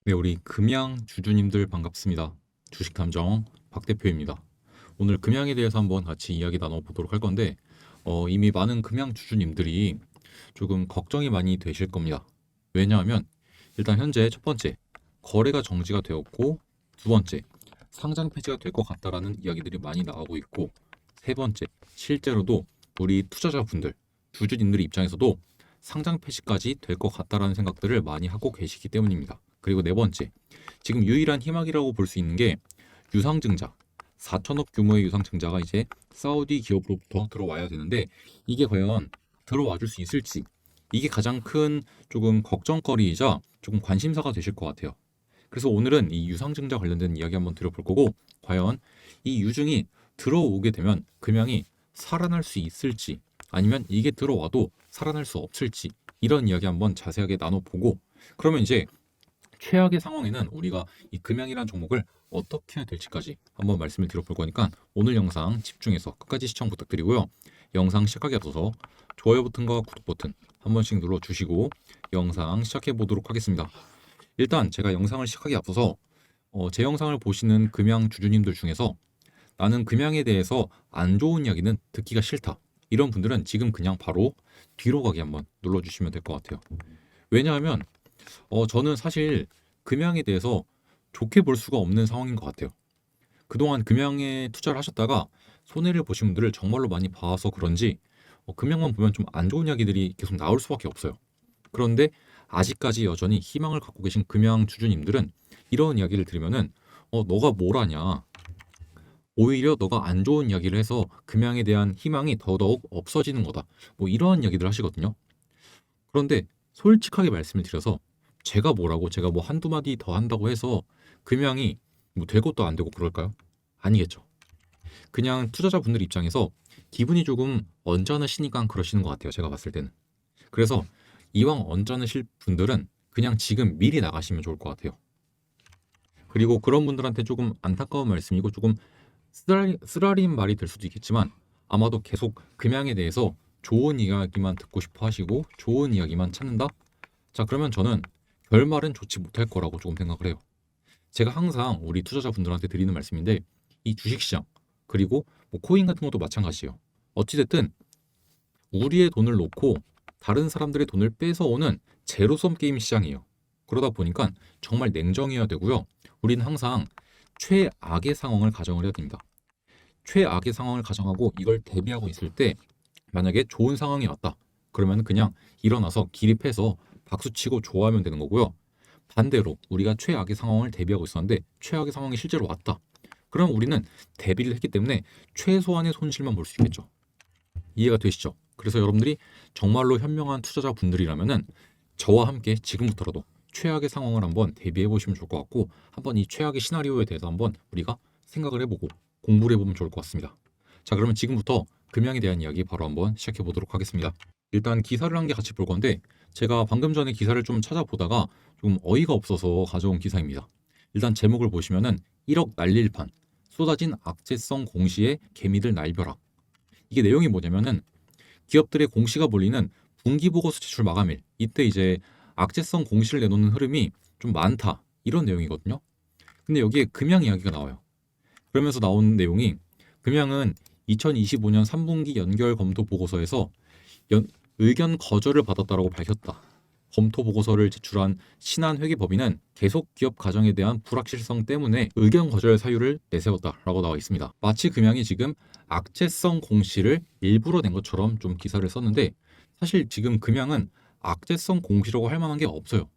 네, 우리 금양 주주님들 반갑습니다. 주식탐정 박 대표입니다. 오늘 금양에 대해서 한번 같이 이야기 나눠보도록 할 건데, 이미 많은 금양 주주님들이 조금 걱정이 많이 되실 겁니다. 왜냐하면 일단 현재 첫 번째, 거래가 정지가 되었고, 두 번째, 상장 폐지가 될 것 같다라는 이야기들이 많이 나오고 있고, 세 번째, 실제로도 우리 투자자분들, 주주님들 입장에서도 상장 폐지까지 될 것 같다라는 생각들을 많이 하고 계시기 때문입니다. 그리고 네 번째, 지금 유일한 희망이라고 볼 수 있는 게 유상증자, 4천억 규모의 유상증자가 이제 사우디 기업으로부터 들어와야 되는데 이게 과연 들어와 줄 수 있을지, 이게 가장 큰 조금 걱정거리이자 조금 관심사가 되실 것 같아요. 그래서 오늘은 이 유상증자 관련된 이야기 한번 드려볼 거고, 과연 이 유증이 들어오게 되면 금양이 살아날 수 있을지, 아니면 이게 들어와도 살아날 수 없을지, 이런 이야기 한번 자세하게 나눠보고, 그러면 이제 최악의 상황에는 우리가 이 금양이라는 종목을 어떻게 해야 될지까지 한번 말씀을 드려볼 거니까 오늘 영상 집중해서 끝까지 시청 부탁드리고요. 영상 시작하기 앞서서 좋아요 버튼과 구독 버튼 한 번씩 눌러주시고 영상 시작해 보도록 하겠습니다. 일단 제가 영상을 시작하기 앞서서 제 영상을 보시는 금양 주주님들 중에서 나는 금양에 대해서 안 좋은 이야기는 듣기가 싫다, 이런 분들은 지금 그냥 바로 뒤로 가기 한번 눌러주시면 될 것 같아요. 왜냐하면 저는 사실 금양에 대해서 좋게 볼 수가 없는 상황인 것 같아요. 그동안 금양에 투자를 하셨다가 손해를 보신 분들을 정말로 많이 봐서 그런지 금양만 보면 좀 안 좋은 이야기들이 계속 나올 수밖에 없어요. 그런데 아직까지 여전히 희망을 갖고 계신 금양 주주님들은 이런 이야기를 들으면은 너가 뭘 하냐, 오히려 너가 안 좋은 이야기를 해서 금양에 대한 희망이 더더욱 없어지는 거다, 뭐 이러한 이야기들 하시거든요. 그런데 솔직하게 말씀을 드려서 제가 뭐 한두 마디 더 한다고 해서 금양이 뭐 될 것도 안 되고 그럴까요? 아니겠죠. 그냥 투자자분들 입장에서 기분이 조금 언짢으시니까 그러시는 것 같아요, 제가 봤을 때는. 그래서 이왕 언짢으실 분들은 그냥 지금 미리 나가시면 좋을 것 같아요. 그리고 그런 분들한테 조금 안타까운 말씀이고 조금 쓰라린 말이 될 수도 있겠지만, 아마도 계속 금양에 대해서 좋은 이야기만 듣고 싶어 하시고 좋은 이야기만 찾는다? 자, 그러면 저는 결말은 좋지 못할 거라고 조금 생각을 해요. 제가 항상 우리 투자자분들한테 드리는 말씀인데, 이 주식시장 그리고 뭐 코인 같은 것도 마찬가지예요. 어찌됐든 우리의 돈을 놓고 다른 사람들의 돈을 뺏어오는 제로섬 게임 시장이에요. 그러다 보니까 정말 냉정해야 되고요. 우리는 항상 최악의 상황을 가정을 해야 됩니다. 최악의 상황을 가정하고 이걸 대비하고 있을 때 만약에 좋은 상황이 왔다, 그러면 그냥 일어나서 기립해서 박수치고 좋아하면 되는 거고요. 반대로 우리가 최악의 상황을 대비하고 있었는데 최악의 상황이 실제로 왔다, 그럼 우리는 대비를 했기 때문에 최소한의 손실만 볼 수 있겠죠. 이해가 되시죠? 그래서 여러분들이 정말로 현명한 투자자분들이라면은 저와 함께 지금부터라도 최악의 상황을 한번 대비해 보시면 좋을 것 같고, 한번 이 최악의 시나리오에 대해서 한번 우리가 생각을 해보고 공부를 해보면 좋을 것 같습니다. 자, 그러면 지금부터 금양에 대한 이야기 바로 한번 시작해 보도록 하겠습니다. 일단 기사를 한 개 같이 볼 건데, 제가 방금 전에 기사를 좀 찾아보다가 좀 어이가 없어서 가져온 기사입니다. 일단 제목을 보시면은 1억 날릴 판, 쏟아진 악재성 공시에 개미들 날벼락. 이게 내용이 뭐냐면은 기업들의 공시가 몰리는 분기보고서 제출 마감일, 이때 이제 악재성 공시를 내놓는 흐름이 좀 많다, 이런 내용이거든요. 근데 여기에 금양 이야기가 나와요. 그러면서 나온 내용이, 금양은 2025년 3분기 연결 검토 보고서에서 의견 거절을 받았다라고 밝혔다. 검토 보고서를 제출한 신한회계법인은 계속 기업 가정에 대한 불확실성 때문에 의견 거절 사유를 내세웠다라고 나와 있습니다. 마치 금양이 지금 악재성 공시를 일부러 낸 것처럼 좀 기사를 썼는데, 사실 지금 금양은 악재성 공시라고 할 만한 게 없어요.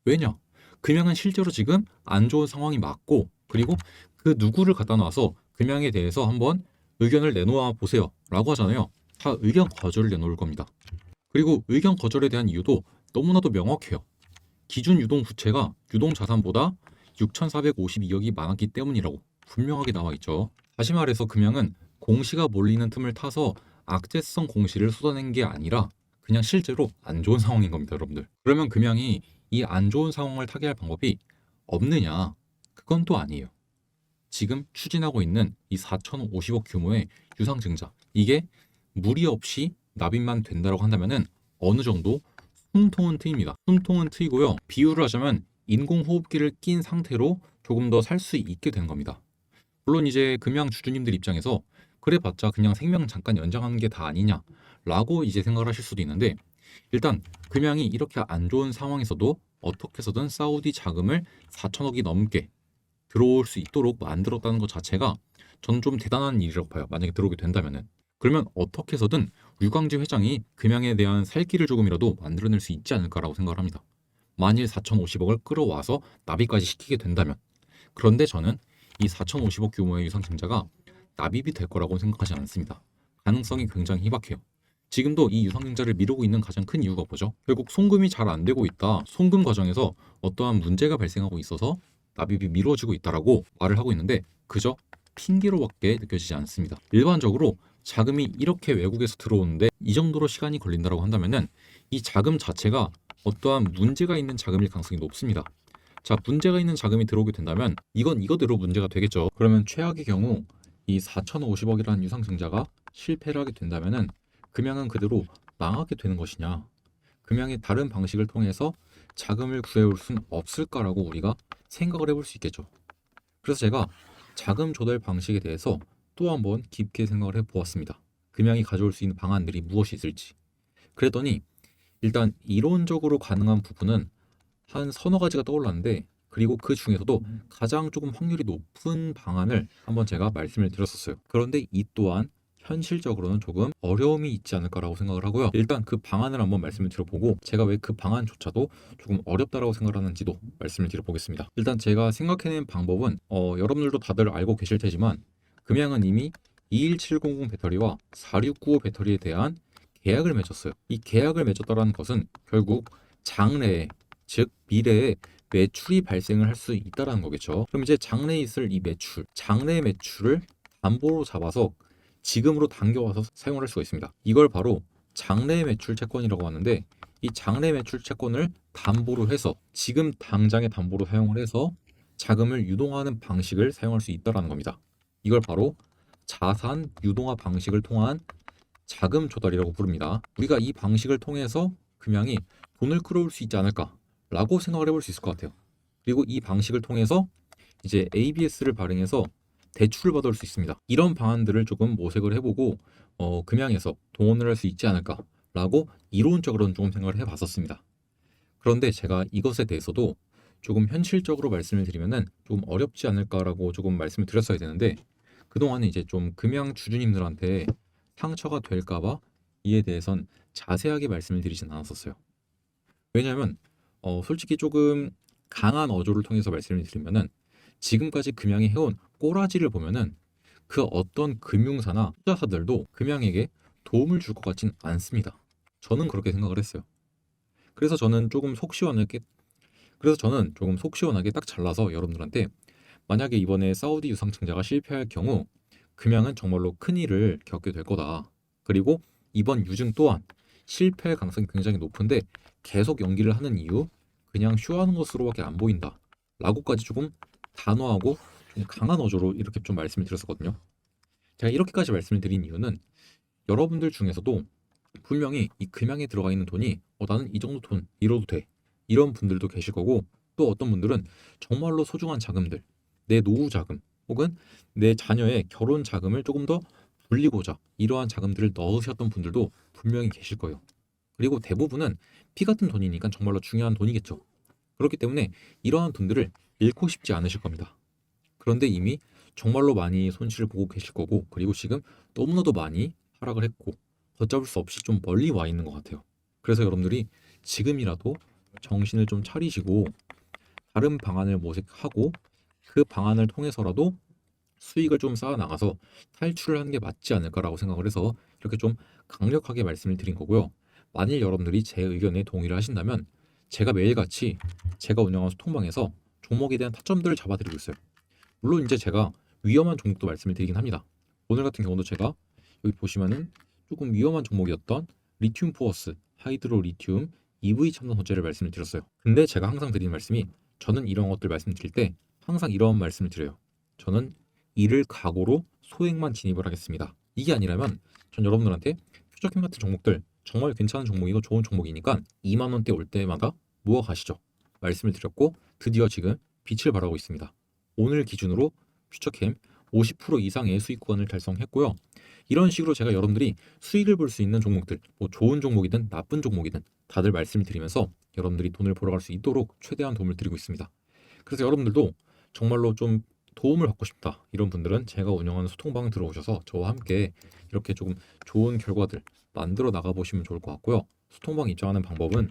왜냐? 금양은 실제로 지금 안 좋은 상황이 맞고, 그리고 그 누구를 갖다 놔서 금양에 대해서 한번 의견을 내놓아 보세요 라고 하잖아요. 다 의견 거절을 내놓을 겁니다. 그리고 의견 거절에 대한 이유도 너무나도 명확해요. 기준 유동 부채가 유동 자산보다 6,452억이 많았기 때문이라고 분명하게 나와 있죠. 다시 말해서 금양은 공시가 몰리는 틈을 타서 악재성 공시를 쏟아낸 게 아니라 그냥 실제로 안 좋은 상황인 겁니다, 여러분들. 그러면 금양이 이 안 좋은 상황을 타개할 방법이 없느냐? 그건 또 아니에요. 지금 추진하고 있는 이 4,050억 규모의 유상증자, 이게 무리 없이 납입만 된다고 한다면은 어느 정도 숨통은 트입니다. 숨통은 트이고요. 비유를 하자면 인공호흡기를 낀 상태로 조금 더 살 수 있게 되는 겁니다. 물론 이제 금양 주주님들 입장에서 그래봤자 그냥 생명 잠깐 연장하는 게 다 아니냐라고 이제 생각을 하실 수도 있는데, 일단 금양이 이렇게 안 좋은 상황에서도 어떻게 해서든 사우디 자금을 4천억이 넘게 들어올 수 있도록 만들었다는 것 자체가 저는 좀 대단한 일이라고 봐요. 만약에 들어오게 된다면은. 그러면 어떻게 해서든 류광지 회장이 금양에 대한 살 길을 조금이라도 만들어낼 수 있지 않을까라고 생각을 합니다. 만일 4,050억을 끌어와서 납입까지 시키게 된다면. 그런데 저는 이 4,050억 규모의 유상증자가 납입이 될 거라고 생각하지 않습니다. 가능성이 굉장히 희박해요. 지금도 이 유상증자를 미루고 있는 가장 큰 이유가 뭐죠? 결국 송금이 잘 안 되고 있다. 송금 과정에서 어떠한 문제가 발생하고 있어서 납입이 미뤄지고 있다라고 말을 하고 있는데, 그저 핑계로밖에 느껴지지 않습니다. 일반적으로 자금이 이렇게 외국에서 들어오는데 이 정도로 시간이 걸린다고 한다면은 이 자금 자체가 어떠한 문제가 있는 자금일 가능성이 높습니다. 자, 문제가 있는 자금이 들어오게 된다면 이건 이거대로 문제가 되겠죠. 그러면 최악의 경우 이 4,050억이라는 유상증자가 실패를 하게 된다면은 금양은 그대로 망하게 되는 것이냐, 금양의 다른 방식을 통해서 자금을 구해올 수는 없을까라고 우리가 생각을 해볼 수 있겠죠. 그래서 제가 자금 조달 방식에 대해서 또 한번 깊게 생각을 해보았습니다. 금양이 가져올 수 있는 방안들이 무엇이 있을지. 그랬더니 일단 이론적으로 가능한 부분은 한 서너 가지가 떠올랐는데, 그리고 그 중에서도 가장 조금 확률이 높은 방안을 한번 제가 말씀을 드렸었어요. 그런데 이 또한 현실적으로는 조금 어려움이 있지 않을까라고 생각을 하고요. 일단 그 방안을 한번 말씀을 드려보고 제가 왜 그 방안조차도 조금 어렵다라고 생각하는지도 말씀을 드려보겠습니다. 일단 제가 생각해낸 방법은 여러분들도 다들 알고 계실 테지만 금양은 이미 21700 배터리와 4695 배터리에 대한 계약을 맺었어요. 이 계약을 맺었다는 것은 결국 장래에, 즉 미래에 매출이 발생을 할 수 있다는 거겠죠. 그럼 이제 장래에 있을 이 매출, 장래의 매출을 담보로 잡아서 지금으로 당겨와서 사용을 할 수가 있습니다. 이걸 바로 장래 매출 채권이라고 하는데, 이 장래 매출 채권을 담보로 해서 지금 당장의 담보로 사용을 해서 자금을 유동하는 방식을 사용할 수 있다는 겁니다. 이걸 바로 자산 유동화 방식을 통한 자금 조달이라고 부릅니다. 우리가 이 방식을 통해서 금양이 돈을 끌어올 수 있지 않을까라고 생각을 해볼 수 있을 것 같아요. 그리고 이 방식을 통해서 이제 ABS를 발행해서 대출을 받을 수 있습니다. 이런 방안들을 조금 모색을 해보고 금양에서 동원을 할 수 있지 않을까라고 이론적으로는 조금 생각을 해봤었습니다. 그런데 제가 이것에 대해서도 조금 현실적으로 말씀을 드리면은 조금 어렵지 않을까라고 조금 말씀을 드렸어야 되는데, 그동안은 이제 좀 금양 주주님들한테 상처가 될까봐 이에 대해선 자세하게 말씀을 드리진 않았었어요. 왜냐하면 솔직히 조금 강한 어조를 통해서 말씀을 드리면은 지금까지 금양이 해온 꼬라지를 보면은 그 어떤 금융사나 투자사들도 금양에게 도움을 줄 것 같진 않습니다. 저는 그렇게 생각을 했어요. 그래서 저는 조금 속 시원하게 딱 잘라서 여러분들한테, 만약에 이번에 사우디 유상증자가 실패할 경우 금양은 정말로 큰일을 겪게 될 거다. 그리고 이번 유증 또한 실패할 가능성이 굉장히 높은데 계속 연기를 하는 이유, 그냥 쇼하는 것으로밖에 안 보인다 라고까지 조금 단호하고 좀 강한 어조로 이렇게 좀 말씀을 드렸었거든요. 제가 이렇게까지 말씀을 드린 이유는 여러분들 중에서도 분명히 이 금양에 들어가 있는 돈이 나는 이 정도 돈 잃어도 돼, 이런 분들도 계실 거고, 또 어떤 분들은 정말로 소중한 자금들, 내 노후 자금 혹은 내 자녀의 결혼 자금을 조금 더 불리고자 이러한 자금들을 넣으셨던 분들도 분명히 계실 거예요. 그리고 대부분은 피 같은 돈이니까 정말로 중요한 돈이겠죠. 그렇기 때문에 이러한 돈들을 잃고 싶지 않으실 겁니다. 그런데 이미 정말로 많이 손실을 보고 계실 거고, 그리고 지금 너무나도 많이 하락을 했고 걷잡을 수 없이 좀 멀리 와 있는 것 같아요. 그래서 여러분들이 지금이라도 정신을 좀 차리시고 다른 방안을 모색하고 그 방안을 통해서라도 수익을 좀 쌓아 나가서 탈출을 하는 게 맞지 않을까라고 생각을 해서 이렇게 좀 강력하게 말씀을 드린 거고요. 만일 여러분들이 제 의견에 동의를 하신다면 제가 매일같이 제가 운영하는 소통방에서 종목에 대한 타점들을 잡아드리고 있어요. 물론 이제 제가 위험한 종목도 말씀을 드리긴 합니다. 오늘 같은 경우도 제가 여기 보시면은 조금 위험한 종목이었던 리튬 포어스, 하이드로 리튬, EV 첨단 소재를 말씀을 드렸어요. 근데 제가 항상 드리는 말씀이, 저는 이런 것들 말씀드릴 때 항상 이런 말씀을 드려요. 저는 이를 각오로 소액만 진입을 하겠습니다. 이게 아니라면 전 여러분들한테 퓨처캠 같은 종목들 정말 괜찮은 종목이고 좋은 종목이니까 2만 원대 올 때마다 모아 가시죠 말씀을 드렸고, 드디어 지금 빛을 발하고 있습니다. 오늘 기준으로 퓨처캠 50% 이상의 수익 구간을 달성했고요. 이런 식으로 제가 여러분들이 수익을 볼 수 있는 종목들, 뭐 좋은 종목이든 나쁜 종목이든 다들 말씀을 드리면서 여러분들이 돈을 벌어갈 수 있도록 최대한 도움을 드리고 있습니다. 그래서 여러분들도 정말로 좀 도움을 받고 싶다 이런 분들은 제가 운영하는 소통방 들어오셔서 저와 함께 이렇게 조금 좋은 결과들 만들어 나가 보시면 좋을 것 같고요. 소통방 입장하는 방법은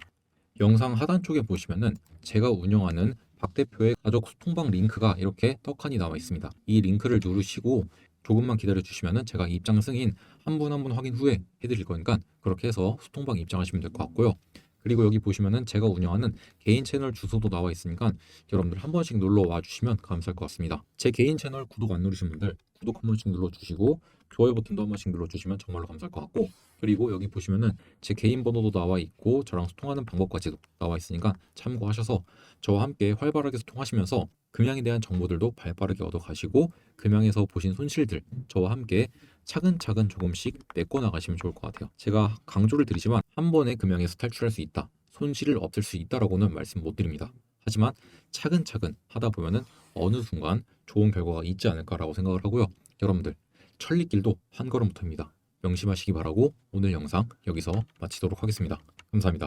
영상 하단 쪽에 보시면은 제가 운영하는 박 대표의 가족 소통방 링크가 이렇게 떡하니 나와 있습니다. 이 링크를 누르시고 조금만 기다려 주시면은 제가 입장 승인 한 분 한 분 확인 후에 해드릴 거니까 그렇게 해서 소통방 입장하시면 될 것 같고요. 그리고 여기 보시면은 제가 운영하는 개인 채널 주소도 나와 있으니까 여러분들 한 번씩 놀러 와 주시면 감사할 것 같습니다. 제 개인 채널 구독 안 누르신 분들 구독 한 번씩 눌러 주시고 좋아요 버튼도 한 번씩 눌러 주시면 정말로 감사할 것 같고, 그리고 여기 보시면은 제 개인 번호도 나와 있고 저랑 소통하는 방법까지도 나와 있으니까 참고하셔서 저와 함께 활발하게 소통하시면서 금양에 대한 정보들도 발빠르게 얻어가시고 금양에서 보신 손실들 저와 함께 차근차근 조금씩 메꿔 나가시면 좋을 것 같아요. 제가 강조를 드리지만 한 번에 금양에서 탈출할 수 있다, 손실을 없앨 수 있다라고는 말씀 못 드립니다. 하지만 차근차근 하다 보면은 어느 순간 좋은 결과가 있지 않을까라고 생각을 하고요. 여러분들 천리길도 한 걸음부터입니다. 명심하시기 바라고 오늘 영상 여기서 마치도록 하겠습니다. 감사합니다.